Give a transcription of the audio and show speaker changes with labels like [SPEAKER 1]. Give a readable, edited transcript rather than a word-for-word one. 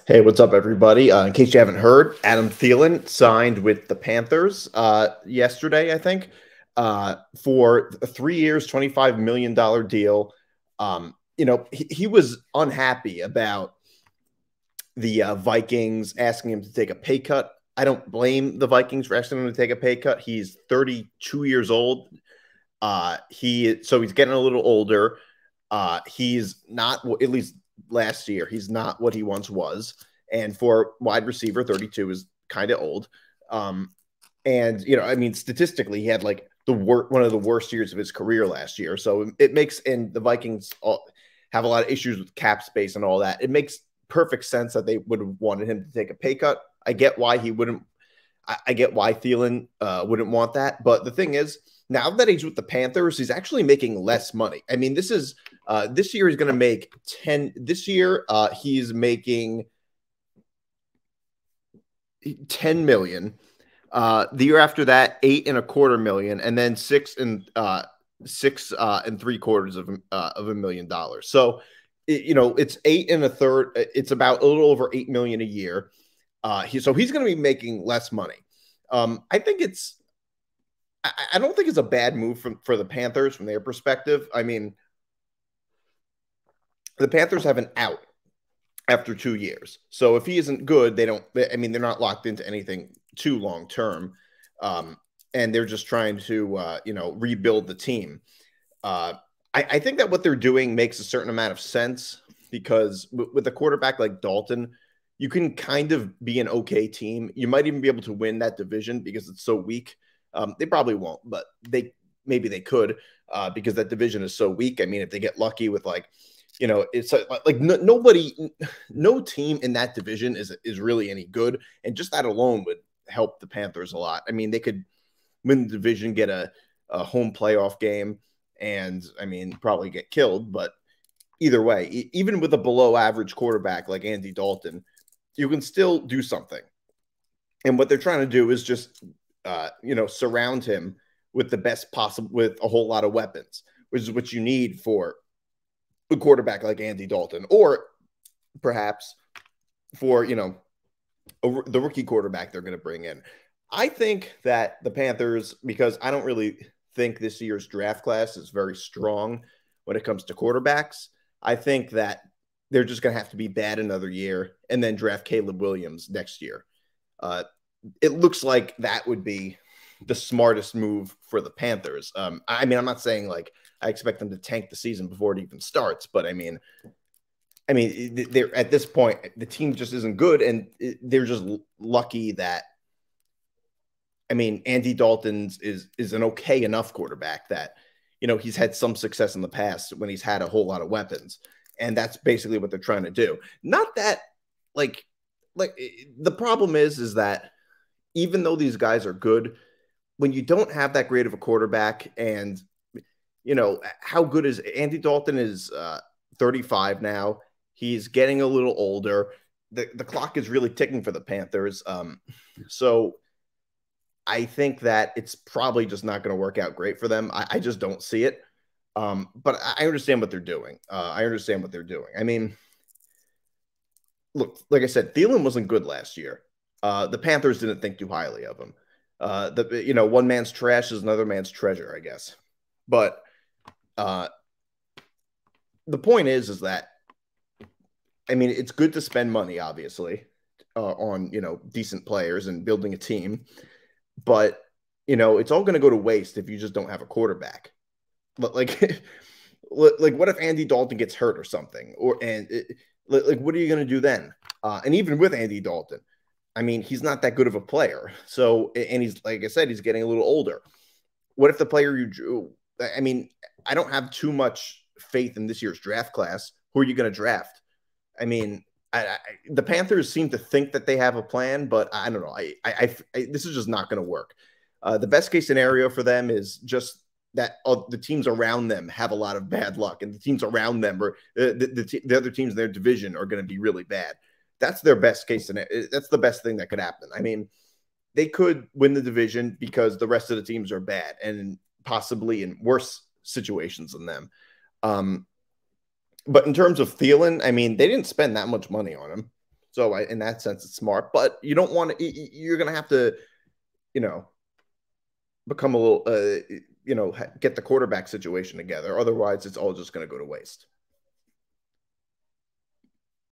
[SPEAKER 1] Hey, what's up, everybody? In case you haven't heard, Adam Thielen signed with the Panthers yesterday, I think, for a 3 years, $25 million deal. He was unhappy about the Vikings asking him to take a pay cut. I don't blame the Vikings for asking him to take a pay cut. He's 32 years old. He's getting a little older. He's not, at least last year, he's not what he once was. And for wide receiver, 32 is kind of old. Statistically, he had like one of the worst years of his career last year. So it makes, and the Vikings have a lot of issues with cap space and all that. It makes perfect sense that they would have wanted him to take a pay cut. I get why he wouldn't. I get why Thielen wouldn't want that. But the thing is, now that he's with the Panthers, he's actually making less money. I mean, this year he's going to make 10. This year he's making 10 million. The year after that, 8.25 million, and then six and three quarters of $1 million. So, it's 8 1/3. It's about a little over 8 million a year. He's going to be making less money. I think I don't think it's a bad move for the Panthers from their perspective. I mean, the Panthers have an out after 2 years. So if he isn't good, they're not locked into anything too long term. And they're just trying to, rebuild the team. I think that what they're doing makes a certain amount of sense because with a quarterback like Dalton, you can kind of be an okay team. You might even be able to win that division because it's so weak. They probably won't, but maybe they could because that division is so weak. I mean, if they get lucky with it's like no team in that division is really any good, and just that alone would help the Panthers a lot. I mean, they could win the division, get a home playoff game, and probably get killed. But either way, even with a below average quarterback like Andy Dalton, you can still do something. And what they're trying to do is just surround him with the best possible, with a whole lot of weapons, which is what you need for a quarterback like Andy Dalton, or perhaps for, the rookie quarterback they're going to bring in. I think that the Panthers, because I don't really think this year's draft class is very strong when it comes to quarterbacks, I think that they're just going to have to be bad another year and then draft Caleb Williams next year. It looks like that would be the smartest move for the Panthers. I'm not saying like I expect them to tank the season before it even starts, but they're at this point, the team just isn't good, and they're just lucky that Andy Dalton's is an okay enough quarterback that he's had some success in the past when he's had a whole lot of weapons, and that's basically what they're trying to do. Not that like the problem is that even though these guys are good, when you don't have that great of a quarterback, and how good is Andy Dalton is 35 now. He's getting a little older. The clock is really ticking for the Panthers. So I think that it's probably just not going to work out great for them. I just don't see it. But I understand what they're doing. Look, like I said, Thielen wasn't good last year. The Panthers didn't think too highly of him. One man's trash is another man's treasure, I guess. But the point is that it's good to spend money, obviously, on decent players and building a team, but it's all going to go to waste if you just don't have a quarterback. But like what if Andy Dalton gets hurt or something, what are you going to do then? And even with Andy Dalton, he's not that good of a player. So, and he's, like I said, he's getting a little older. What if the player you drew? I don't have too much faith in this year's draft class. Who are you going to draft? The Panthers seem to think that they have a plan, but I don't know. This is just not going to work. The best case scenario for them is just that the teams around them have a lot of bad luck, and the teams around them, or the other teams in their division, are going to be really bad. That's their best case scenario. That's the best thing that could happen. They could win the division because the rest of the teams are bad and possibly in worse situations than them. But in terms of Thielen, they didn't spend that much money on him. So in that sense, it's smart. But you don't want to. You're going to have to, you know, become a little, get the quarterback situation together. Otherwise, it's all just going to go to waste.